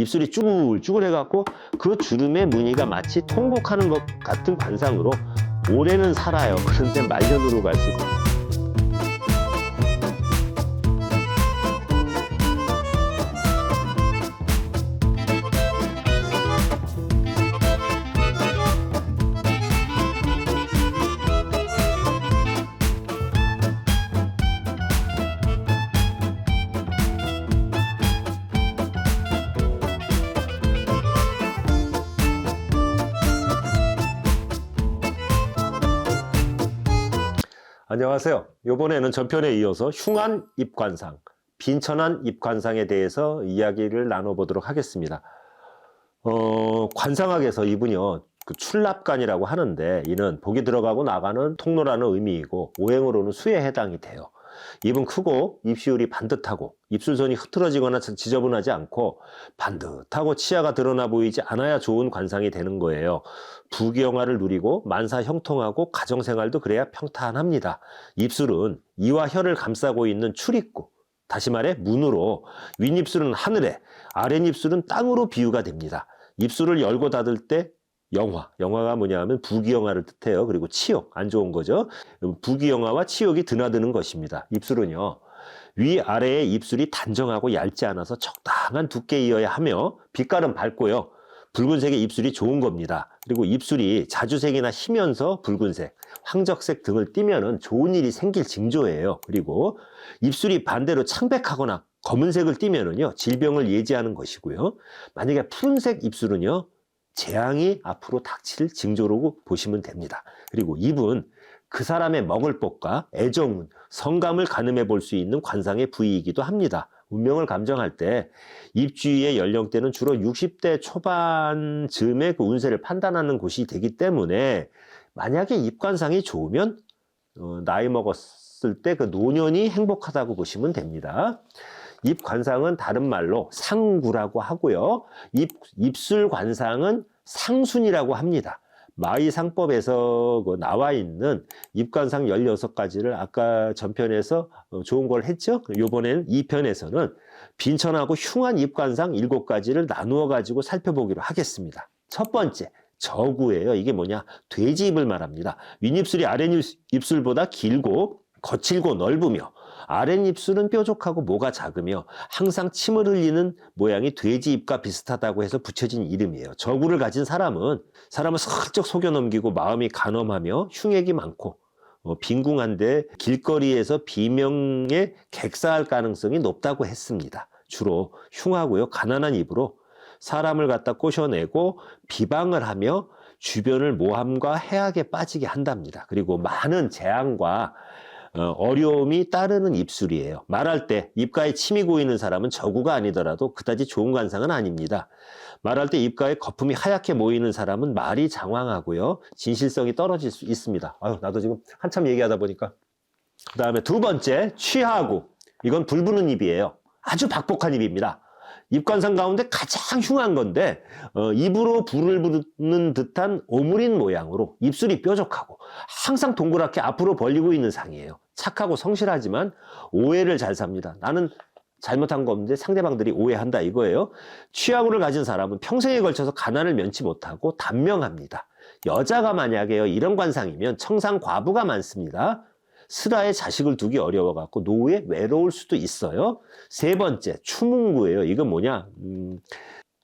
입술이 쭈글쭈글 해갖고 그 주름의 무늬가 마치 통곡하는 것 같은 관상으로 올해는 살아요. 그런데 말년으로 갈수록 안녕하세요. 이번에는 전편에 이어서 흉한 입관상, 빈천한 입관상에 대해서 이야기를 나눠보도록 하겠습니다. 관상학에서 이분이요, 그 출납관이라고 하는데 이는 복이 들어가고 나가는 통로라는 의미이고 오행으로는 수에 해당이 돼요. 입은 크고 입시울이 반듯하고 입술선이 흐트러지거나 지저분하지 않고 반듯하고 치아가 드러나 보이지 않아야 좋은 관상이 되는 거예요. 부귀영화를 누리고 만사 형통하고 가정생활도 그래야 평탄합니다. 입술은 이와 혀를 감싸고 있는 출입구, 다시 말해 문으로 윗입술은 하늘에, 아랫입술은 땅으로 비유가 됩니다. 입술을 열고 닫을 때 영화가 뭐냐 하면 부귀영화를 뜻해요. 그리고 치욕, 안 좋은 거죠. 부귀영화와 치욕이 드나드는 것입니다. 입술은요, 위아래의 입술이 단정하고 얇지 않아서 적당한 두께이어야 하며 빛깔은 밝고요, 붉은색의 입술이 좋은 겁니다. 그리고 입술이 자주색이나 희면서 붉은색, 황적색 등을 띠면은 좋은 일이 생길 징조예요. 그리고 입술이 반대로 창백하거나 검은색을 띠면은요, 질병을 예지하는 것이고요. 만약에 푸른색 입술은요, 재앙이 앞으로 닥칠 징조로 보시면 됩니다. 그리고 입은 그 사람의 먹을 법과 애정운, 성감을 가늠해 볼 수 있는 관상의 부위이기도 합니다. 운명을 감정할 때 입 주위의 연령대는 주로 60대 초반 즈음의 그 운세를 판단하는 곳이 되기 때문에 만약에 입관상이 좋으면 나이 먹었을 때 그 노년이 행복하다고 보시면 됩니다. 입관상은 다른 말로 상구라고 하고요. 입술 관상은 상순이라고 합니다. 마의상법에서 나와 있는 입관상 16가지를 아까 전편에서 좋은 걸 했죠. 이번에는 2편에서는 빈천하고 흉한 입관상 7가지를 나누어 가지고 살펴보기로 하겠습니다. 첫 번째, 저구예요. 이게 뭐냐? 돼지 입을 말합니다. 윗입술이 아랫입술보다 길고 거칠고 넓으며 아랫입술은 뾰족하고 모가 작으며 항상 침을 흘리는 모양이 돼지 입과 비슷하다고 해서 붙여진 이름이에요. 저구를 가진 사람은 슬쩍 속여 넘기고 마음이 간엄하며 흉액이 많고 빈궁한데 길거리에서 비명에 객사할 가능성이 높다고 했습니다. 주로 흉하고요, 가난한 입으로 사람을 갖다 꼬셔내고 비방을 하며 주변을 모함과 해악에 빠지게 한답니다. 그리고 많은 재앙과 어려움이 따르는 입술이에요. 말할 때 입가에 침이 고이는 사람은 저구가 아니더라도 그다지 좋은 관상은 아닙니다. 말할 때 입가에 거품이 하얗게 모이는 사람은 말이 장황하고요, 진실성이 떨어질 수 있습니다. 나도 지금 한참 얘기하다 보니까. 그 다음에 두 번째, 취하고. 이건 불부는 입이에요. 아주 박복한 입입니다. 입관상 가운데 가장 흉한 건데 입으로 불을 부는 듯한 오므린 모양으로 입술이 뾰족하고 항상 동그랗게 앞으로 벌리고 있는 상이에요. 착하고 성실하지만 오해를 잘 삽니다. 나는 잘못한 거 없는데 상대방들이 오해한다 이거예요. 취하고를 가진 사람은 평생에 걸쳐서 가난을 면치 못하고 단명합니다. 여자가 만약에요, 이런 관상이면 청상 과부가 많습니다. 슬하에 자식을 두기 어려워갖고 노후에 외로울 수도 있어요. 세 번째, 추문구예요. 이건 뭐냐?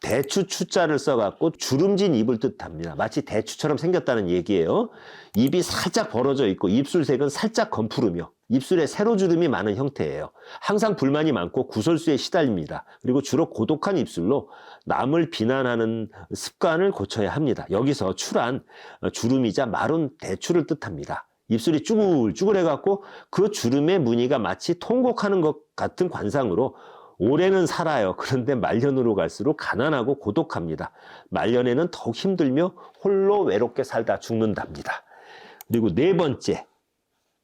대추 추자를 써갖고 주름진 입을 뜻합니다. 마치 대추처럼 생겼다는 얘기예요. 입이 살짝 벌어져 있고 입술색은 살짝 검푸르며 입술에 세로주름이 많은 형태예요. 항상 불만이 많고 구설수에 시달립니다. 그리고 주로 고독한 입술로 남을 비난하는 습관을 고쳐야 합니다. 여기서 추란 주름이자 마른 대추를 뜻합니다. 입술이 쭈글쭈글 해갖고 그 주름의 무늬가 마치 통곡하는 것 같은 관상으로 올해는 살아요. 그런데 말년으로 갈수록 가난하고 고독합니다. 말년에는 더욱 힘들며 홀로 외롭게 살다 죽는답니다. 그리고 네 번째,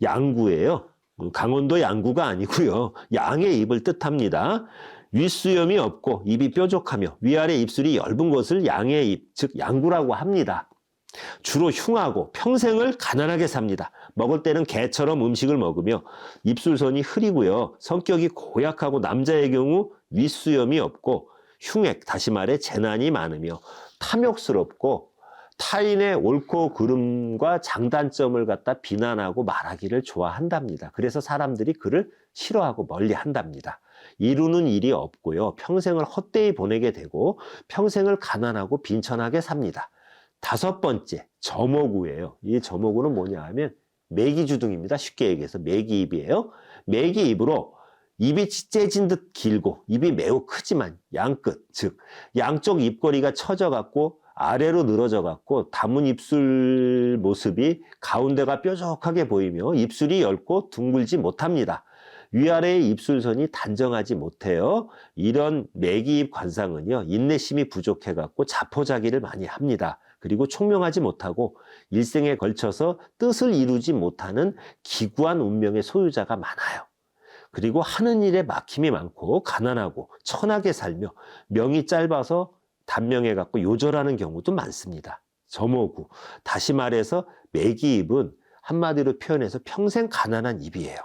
양구예요. 강원도 양구가 아니고요, 양의 입을 뜻합니다. 윗수염이 없고 입이 뾰족하며 위아래 입술이 엷은 것을 양의 입, 즉 양구라고 합니다. 주로 흉하고 평생을 가난하게 삽니다. 먹을 때는 개처럼 음식을 먹으며 입술선이 흐리고요, 성격이 고약하고 남자의 경우 윗수염이 없고 흉액, 다시 말해 재난이 많으며 탐욕스럽고 타인의 옳고 그름과 장단점을 갖다 비난하고 말하기를 좋아한답니다. 그래서 사람들이 그를 싫어하고 멀리한답니다. 이루는 일이 없고요. 평생을 헛되이 보내게 되고 평생을 가난하고 빈천하게 삽니다. 5번째, 점어구예요. 이 점어구는 뭐냐 하면 메기주둥입니다. 쉽게 얘기해서 메기입이에요. 메기입으로 입이 찢어진 듯 길고 입이 매우 크지만 양끝, 즉 양쪽 입꼬리가 처져갖고 아래로 늘어져갖고 다문 입술 모습이 가운데가 뾰족하게 보이며 입술이 얇고 둥글지 못합니다. 위아래의 입술선이 단정하지 못해요. 이런 매기입 관상은요, 인내심이 부족해갖고 자포자기를 많이 합니다. 그리고 총명하지 못하고 일생에 걸쳐서 뜻을 이루지 못하는 기구한 운명의 소유자가 많아요. 그리고 하는 일에 막힘이 많고 가난하고 천하게 살며 명이 짧아서 단명해갖고 요절하는 경우도 많습니다. 점어구, 다시 말해서 매기입은 한마디로 표현해서 평생 가난한 입이에요.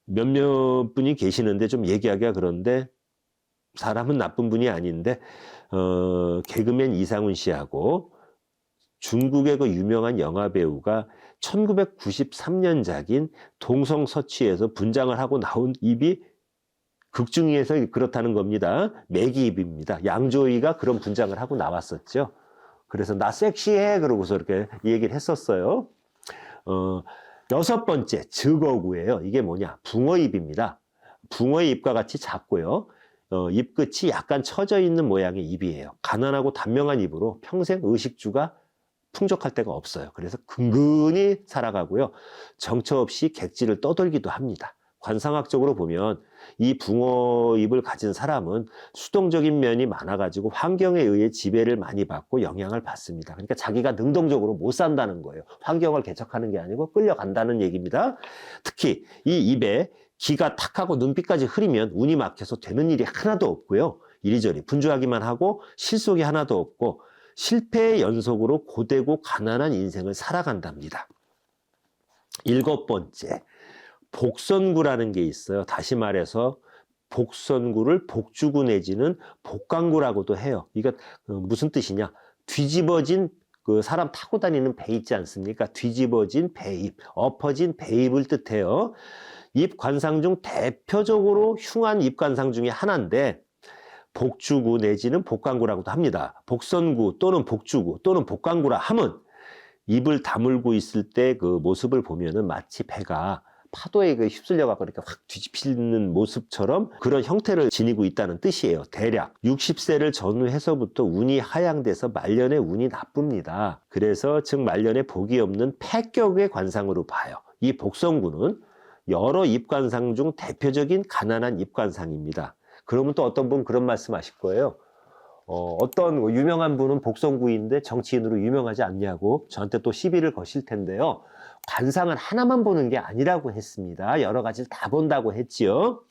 몇몇 분이 계시는데 좀 얘기하기가 그런데 사람은 나쁜 분이 아닌데 개그맨 이상훈 씨하고 중국의 그 유명한 영화배우가 1993년작인 동성서취에서 분장을 하고 나온 입이 극중에서 그렇다는 겁니다. 매기입입니다. 양조위가 그런 분장을 하고 나왔었죠. 그래서 나 섹시해 그러고서 이렇게 얘기를 했었어요. 6번째, 즉어구예요. 이게 뭐냐? 붕어입입니다. 붕어의 입과 같이 작고요. 입끝이 약간 처져 있는 모양의 입이에요. 가난하고 단명한 입으로 평생 의식주가 풍족할 데가 없어요. 그래서 근근히 살아가고요. 정처 없이 객지를 떠돌기도 합니다. 관상학적으로 보면 이 붕어입을 가진 사람은 수동적인 면이 많아가지고 환경에 의해 지배를 많이 받고 영향을 받습니다. 그러니까 자기가 능동적으로 못 산다는 거예요. 환경을 개척하는 게 아니고 끌려간다는 얘기입니다. 특히 이 입에 기가 탁하고 눈빛까지 흐리면 운이 막혀서 되는 일이 하나도 없고요. 이리저리 분주하기만 하고 실속이 하나도 없고 실패의 연속으로 고되고 가난한 인생을 살아간답니다. 7번째, 복선구라는 게 있어요. 다시 말해서 복선구를 복주구 내지는 복강구라고도 해요. 이거 무슨 뜻이냐? 뒤집어진 그 사람 타고 다니는 배 있지 않습니까? 뒤집어진 배입, 엎어진 배입을 뜻해요. 입 관상 중 대표적으로 흉한 입 관상 중에 하나인데 복주구 내지는 복강구라고도 합니다. 복선구 또는 복주구 또는 복강구라 함은 입을 다물고 있을 때 그 모습을 보면은 마치 배가 파도에 휩쓸려 갖고 이렇게 확 뒤집히는 모습처럼 그런 형태를 지니고 있다는 뜻이에요. 대략 60세를 전후해서부터 운이 하향돼서 말년에 운이 나쁩니다. 그래서 즉 말년에 복이 없는 패격의 관상으로 봐요. 이 복선구는 여러 입관상 중 대표적인 가난한 입관상입니다. 그러면 또 어떤 분 그런 말씀 하실 거예요. 어떤 유명한 분은 복선구인데 정치인으로 유명하지 않냐고 저한테 또 시비를 거실 텐데요. 관상은 하나만 보는 게 아니라고 했습니다. 여러 가지를 다 본다고 했지요.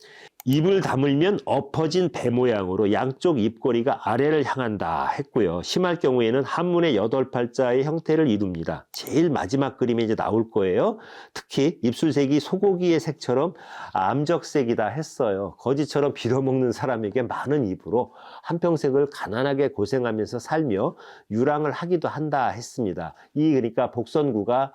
입을 다물면 엎어진 배 모양으로 양쪽 입꼬리가 아래를 향한다 했고요. 심할 경우에는 한문의 8팔자의 형태를 이룹니다. 제일 마지막 그림에 이제 나올 거예요. 특히 입술색이 소고기의 색처럼 암적색이다 했어요. 거지처럼 빌어먹는 사람에게 많은 입으로 한평생을 가난하게 고생하면서 살며 유랑을 하기도 한다 했습니다. 그러니까 복선구가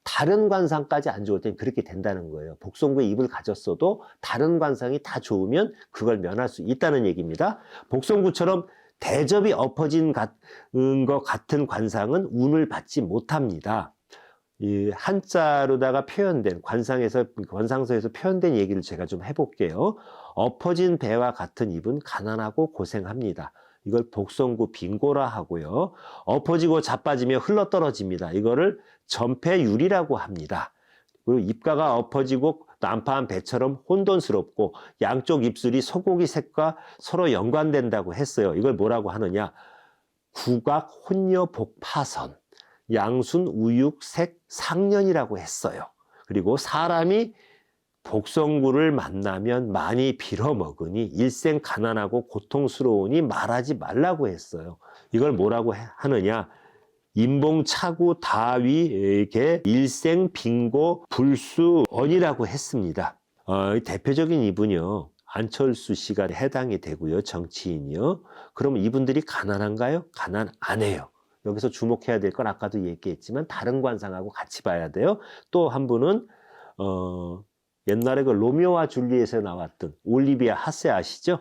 다른 관상까지 안 좋을 땐 그렇게 된다는 거예요. 복선구의 입을 가졌어도 다른 관상이 다 좋으면 그걸 면할 수 있다는 얘기입니다. 복선구처럼 대접이 엎어진 것 같은 관상은 운을 받지 못합니다. 이 한자로다가 표현된 관상서에서 표현된 얘기를 제가 좀 해볼게요. 엎어진 배와 같은 입은 가난하고 고생합니다. 이걸 복선구 빙고라 하고요. 엎어지고 자빠지며 흘러떨어집니다. 이거를 전폐율이라고 합니다. 그리고 입가가 엎어지고 난파한 배처럼 혼돈스럽고 양쪽 입술이 소고기 색과 서로 연관된다고 했어요. 이걸 뭐라고 하느냐? 구각 혼녀 복파선, 양순 우육 색 상년이라고 했어요. 그리고 사람이 복선구를 만나면 많이 빌어먹으니 일생 가난하고 고통스러우니 말하지 말라고 했어요. 이걸 뭐라고 하느냐? 인봉 차구 다위에게 일생 빙고 불수언이라고 했습니다. 대표적인 입은요, 안철수 씨가 해당이 되고요. 정치인이요. 그러면 이분들이 가난한가요? 가난 안 해요. 여기서 주목해야 될 건 아까도 얘기했지만 다른 관상하고 같이 봐야 돼요. 또 한 분은 옛날에 그 로미오와 줄리엣에 나왔던 올리비아 하세 아시죠?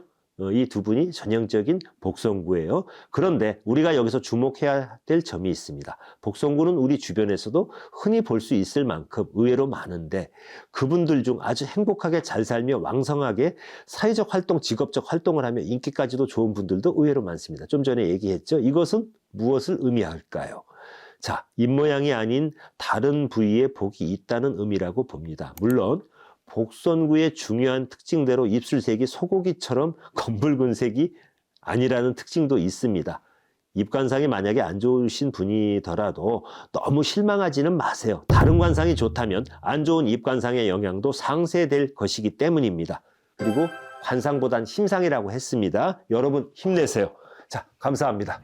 이 두 분이 전형적인 복성구예요. 그런데 우리가 여기서 주목해야 될 점이 있습니다. 복성구는 우리 주변에서도 흔히 볼 수 있을 만큼 의외로 많은데 그분들 중 아주 행복하게 잘 살며 왕성하게 사회적 활동, 직업적 활동을 하며 인기까지도 좋은 분들도 의외로 많습니다. 좀 전에 얘기했죠. 이것은 무엇을 의미할까요? 자, 입모양이 아닌 다른 부위에 복이 있다는 의미라고 봅니다. 물론 복선구의 중요한 특징대로 입술색이 소고기처럼 검붉은 색이 아니라는 특징도 있습니다. 입관상이 만약에 안 좋으신 분이더라도 너무 실망하지는 마세요. 다른 관상이 좋다면 안 좋은 입관상의 영향도 상쇄될 것이기 때문입니다. 그리고 관상보단 심상이라고 했습니다. 여러분 힘내세요. 자, 감사합니다.